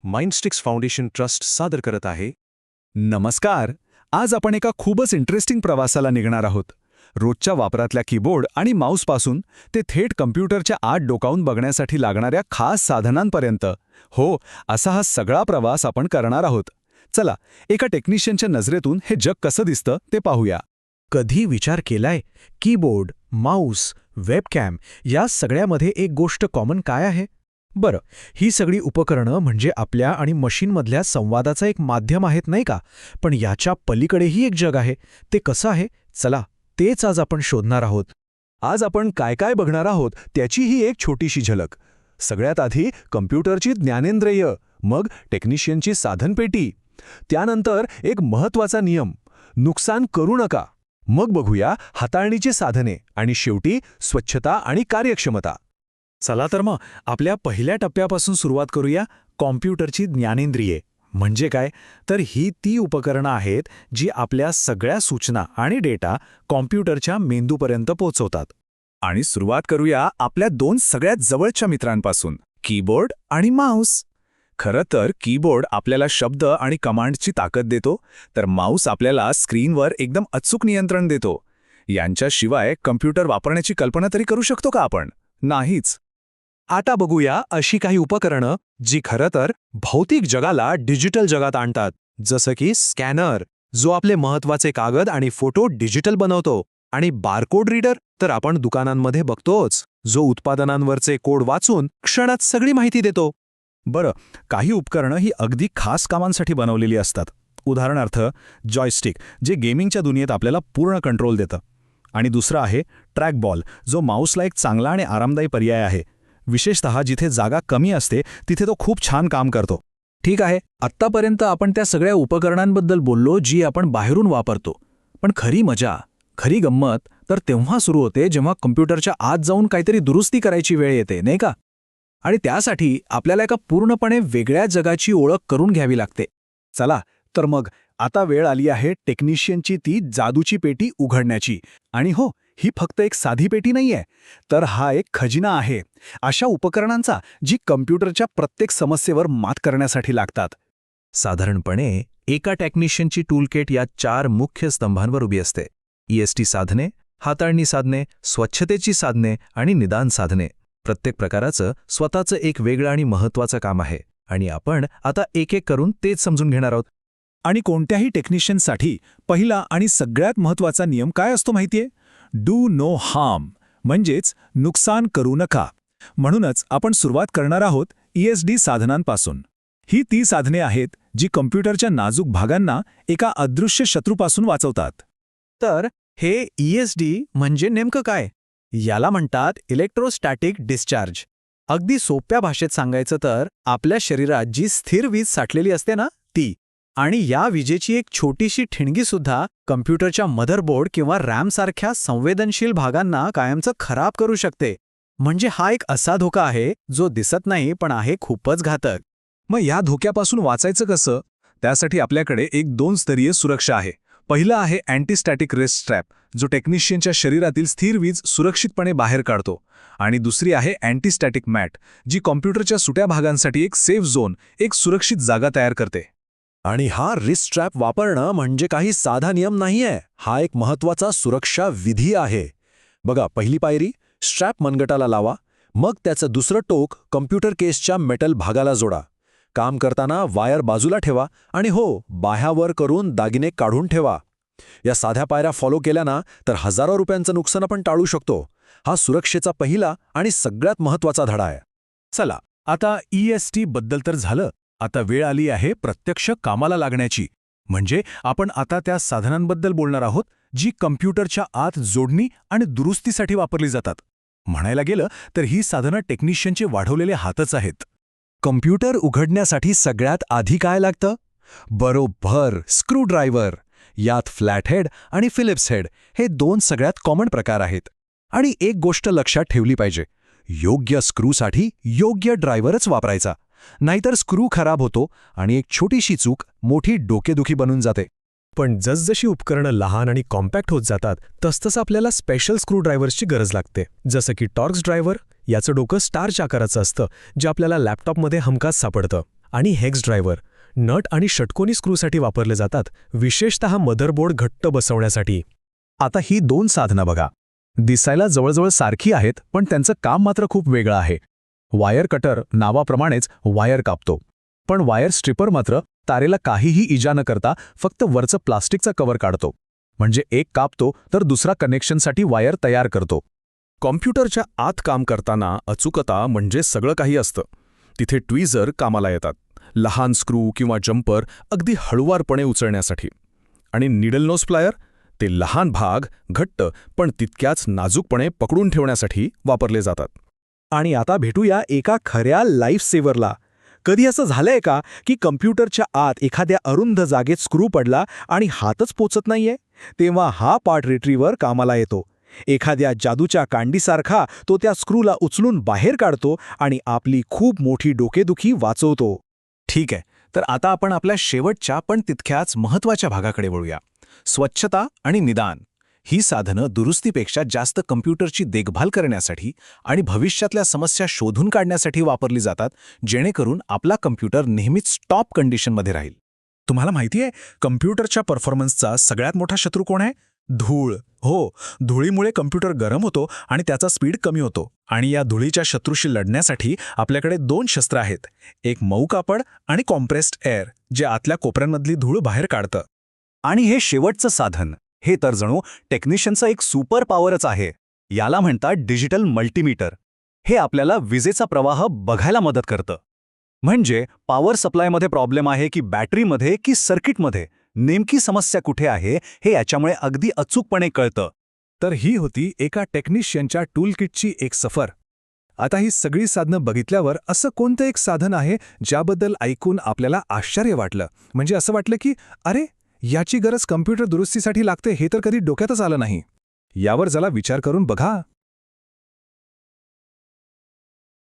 माइंडस्टिक्स foundation trust सादर करत आहे. नमस्कार. आज आपण एका खूपच इंटरेस्टिंग प्रवासाला निघणार आहोत. रोजच्या वापरातल्या कीबोर्ड आणि माऊसपासून ते थेट कम्प्युटरच्या आत डोकावून बघण्यासाठी लागणाऱ्या खास साधनांपर्यंत. हो, असा हा सगळा प्रवास आपण करणार आहोत. चला, एका टेक्निशियनच्या नजरेतून हे जग कसं दिसतं ते पाहूया. कधी विचार केलाय कीबोर्ड, माऊस, वेबकॅम या सगळ्यामध्ये एक गोष्ट कॉमन काय आहे? बरं, ही सगळी उपकरणं म्हणजे आपल्या आणि मशीनमधल्या संवादाचं एक माध्यम आहेत, नाही का? पण याच्या पलीकडेही एक जग आहे. ते कसं आहे? चला, तेच आज आपण शोधणार आहोत. आज आपण काय काय बघणार आहोत त्याची ही एक छोटीशी झलक. सगळ्यात आधी कम्प्युटरची ज्ञानेंद्रिय, मग टेक्निशियनची साधनपेटी, त्यानंतर एक महत्त्वाचा नियम, नुकसान करू नका. मग बघूया हाताळणीची साधने आणि शेवटी स्वच्छता आणि कार्यक्षमता. चला तर मग आपल्या पहिल्या टप्प्यापासून सुरुवात करूया. कॉम्प्युटरची ज्ञानेंद्रिये म्हणजे काय? तर ही ती उपकरणं आहेत जी आपल्या सगळ्या सूचना आणि डेटा कॉम्प्युटरच्या मेंदूपर्यंत पोहोचवतात. आणि सुरुवात करूया आपल्या दोन सगळ्यात जवळच्या मित्रांपासून, कीबोर्ड आणि माऊस. खरं तर कीबोर्ड आपल्याला शब्द आणि कमांडची ताकद देतो, तर माऊस आपल्याला स्क्रीनवर एकदम अचूक नियंत्रण देतो. यांच्याशिवाय कम्प्युटर वापरण्याची कल्पना तरी करू शकतो का आपण? नाहीच. आता बघूया अशी काही उपकरणं जी खरं तर भौतिक जगाला डिजिटल जगात आणतात. जसं की स्कॅनर, जो आपले महत्त्वाचे कागद आणि फोटो डिजिटल बनवतो, आणि बारकोड रीडर तर आपण दुकानांमध्ये बघतोच, जो उत्पादनांवरचे कोड वाचून क्षणात सगळी माहिती देतो. बरं, काही उपकरणं ही अगदी खास कामांसाठी बनवलेली असतात. उदाहरणार्थ जॉयस्टिक, जे गेमिंगच्या दुनियेत आपल्याला पूर्ण कंट्रोल देतं. आणि दुसरं आहे ट्रॅकबॉल, जो माऊसला एक चांगला आणि आरामदायी पर्याय आहे. विशेषतः जिथे जागा कमी असते तिथे तो खूप छान काम करतो. ठीक आहे, आत्तापर्यंत आपण त्या सगळ्या उपकरणांबद्दल बोललो जी आपण बाहेरून वापरतो. पण खरी मजा, खरी गंमत तर तेव्हा सुरू होते जेव्हा कम्प्युटरच्या आत जाऊन काहीतरी दुरुस्ती करायची वेळ येते, नाही का? आणि त्यासाठी आपल्याला एका पूर्णपणे वेगळ्या जगाची ओळख करून घ्यावी लागते. चला तर मग आता वेळ आली आहे टेक्निशियनची ती जादूची पेटी उघडण्याची. आणि हो, ही फक्त एक साधी पेटी नाहीये, तर हा एक खजिना आहे अशा उपकरणांचा जी कम्प्युटरच्या प्रत्येक समस्येवर मात करण्यासाठी लागतात. साधारणपणे एका टेक्निशियनची टूलकिट या 4 मुख्य स्तंभांवर उभी असते: EST साधने, हाताळणी साधने, स्वच्छतेची साधने आणि निदान साधने. प्रत्येक प्रकाराचं स्वतःचं एक वेगळं आणि महत्त्वाचं काम आहे, आणि आपण आता एक एक करून तेच समजून घेणार आहोत. आणि कोणत्याही टेक्निशियनसाठी पहिला आणि सगळ्यात महत्त्वाचा नियम काय असतो माहितीये? डू नो हार्म, म्हणजेच नुकसान करू नका. म्हणूनच आपण सुरुवात करणार आहोत ESD साधनांपासून. ही ती साधने आहेत जी कम्प्युटरच्या नाजूक भागांना एका अदृश्य शत्रूपासून वाचवतात. तर हे ESD म्हणजे नेमकं काय? याला म्हणतात इलेक्ट्रोस्टॅटिक डिस्चार्ज. अगदी सोप्या भाषेत सांगायचं तर आपल्या शरीरात जी स्थिर वीज साठलेली असते ना, ती. आणि या विजेची एक छोटीशी ठिणगीसुद्धा कम्प्युटरच्या मदरबोर्ड किंवा रॅमसारख्या संवेदनशील भागांना कायमचं खराब करू शकते. म्हणजे हा एक असा धोका आहे जो दिसत नाही पण आहे खूपच घातक. मग या धोक्यापासून वाचायचं कसं? त्यासाठी आपल्याकडे एक 2 स्तरीय सुरक्षा आहे. पहिलं आहे अँटीस्टॅटिक रिस्ट स्ट्रॅप, जो टेक्निशियनच्या शरीरातील स्थिर वीज सुरक्षितपणे बाहेर काढतो. आणि दुसरी आहे अँटीस्टॅटिक मॅट, जी कॉम्प्युटरच्या सुट्या भागांसाठी एक सेफ झोन, एक सुरक्षित जागा तयार करते. आणि हा रिस्ट स्ट्रॅप वापरणं म्हणजे काही साधा नियम नाहीये, हा एक महत्त्वाचा सुरक्षा विधी आहे. बघा, पहिली पायरी, स्ट्रॅप मनगटाला लावा. मग त्याचं दुसरं टोक कम्प्युटर केसच्या मेटल भागाला जोडा. काम करताना वायर बाजूला ठेवा आणि हो, बाह्यावर करून दागिने काढून ठेवा. या साध्या पायऱ्या फॉलो केल्या ना तर हजारो रुपयांचं नुकसान आपण टाळू शकतो. हा सुरक्षेचा पहिला आणि सगळ्यात महत्त्वाचा धडा आहे. चला, आता EST बद्दल तर झालं. आता वेळ आली आहे प्रत्यक्ष कामाला लागण्याची. म्हणजे आपण आता त्या साधनांबद्दल बोलणार आहोत जी कम्प्युटरच्या आत जोडणी आणि दुरुस्तीसाठी वापरली जातात. म्हणायला गेलं तर ही साधनं टेक्निशियनचे वाढवलेले हातच आहेत. कम्प्युटर उघडण्यासाठी सगळ्यात आधी काय लागतं? बरोबर, स्क्रूड्रायव्हर. यात फ्लॅट हेड आणि फिलिप्स हेड हे 2 सगळ्यात कॉमन प्रकार आहेत. आणि एक गोष्ट लक्षात ठेवली पाहिजे, योग्य स्क्रूसाठी योग्य ड्रायव्हरच वापरायचा. नाहीतर स्क्रू खराब होतो आणि एक छोटीशी चूक मोठी डोकेदुखी बनून जाते. पण जसजशी उपकरणं लहान आणि कॉम्पॅक्ट होत जातात तसतसं आपल्याला स्पेशल स्क्रूड्रायव्हर्सची गरज लागते. जसं की टॉर्क्स ड्रायव्हर, याचं डोकं स्टारच्या आकाराचं असतं, जे आपल्याला लॅपटॉपमध्ये हमखास सापडतं. आणि हेक्स ड्रायव्हर नट आणि षटकोनी स्क्रूसाठी वापरले जातात, विशेषतः मदरबोर्ड घट्ट बसवण्यासाठी. आता ही 2 साधनं बघा. दिसायला जवळजवळ सारखी आहेत, पण त्यांचं काम मात्र खूप वेगळं आहे. वायर कटर नावाप्रमाणेच वायर कापतो, पण वायर स्ट्रिपर मात्र तारेला काहीही इजा न करता फक्त वरचं प्लास्टिकचा कव्हर काढतो. म्हणजे एक कापतो तर दुसरा कनेक्शनसाठी वायर तयार करतो. कॉम्प्युटरच्या आत काम करताना अचूकता म्हणजे सगळं काही असतं. तिथे ट्विझर कामाला येतात, लहान स्क्रू किंवा जम्पर अगदी हळुवारपणे उचलण्यासाठी. आणि निडल नोज प्लायर ते लहान भाग घट्ट पण तितक्याच नाजूकपणे पकडून ठेवण्यासाठी वापरले जातात. आणि आता भेटूया एका खऱ्या लाईफ सेव्हरला. कधी असं झालंय का की कम्प्युटरच्या आत एखाद्या अरुंद जागेत स्क्रू पडला आणि हातच पोचत नाहीये? तेव्हा हा पार्ट रिट्रीव्हर कामाला येतो. एखाद्या जादूच्या कांडीसारखा तो त्या स्क्रूला उचलून बाहेर काढतो आणि आपली खूप मोठी डोकेदुखी वाचवतो. ठीक आहे, तर आता आपण आपल्या शेवटच्या पण तितक्याच महत्त्वाच्या भागाकडे वळूया. स्वच्छता आणि निदान. ही साधनं दुरुस्तीपेक्षा जास्त कम्प्युटरची देखभाल करण्यासाठी आणि भविष्यातल्या समस्या शोधून काढण्यासाठी वापरली जातात, जेणेकरून आपला कम्प्युटर नेहमीच टॉप कंडिशनमध्ये राहील. तुम्हाला माहिती आहे, कम्प्युटरच्या परफॉर्मन्सचा सगळ्यात मोठा शत्रू कोण आहे? धूळ. हो, धुळीमुळे कम्प्युटर गरम होतो आणि त्याचा स्पीड कमी होतो. आणि या धुळीच्या शत्रूशी लढण्यासाठी आपल्याकडे 2 शस्त्र आहेत, एक मऊ कापड आणि कॉम्प्रेस्ड एअर, जे आतल्या कोपऱ्यांमधली धूळ बाहेर काढतं. आणि हे शेवटचं साधन, हे तर जणू टेक्निशियनचं एक सुपर पॉवरच आहे. याला म्हणतात डिजिटल मल्टीमीटर. हे आपल्याला विजेचा प्रवाह बघायला मदत करतं. म्हणजे पॉवर सप्लायमध्ये प्रॉब्लेम आहे की बॅटरीमध्ये की सर्किटमध्ये, नेमकी समस्या कुठे आहे हे याच्यामुळे अगदी अचूकपणे कळतं. तर ही होती एका टेक्निशियनच्या टूलकिटची एक सफर. आता ही सगळी साधनं बघितल्यावर असं कोणतं एक साधन आहे ज्याबद्दल ऐकून आपल्याला आश्चर्य वाटलं? म्हणजे असं वाटलं की अरे, याची गरज कम्प्युटर दुरुस्तीसाठी लागते हे तर कधी डोक्यातच आलं नाही. यावर जरा विचार करून बघा.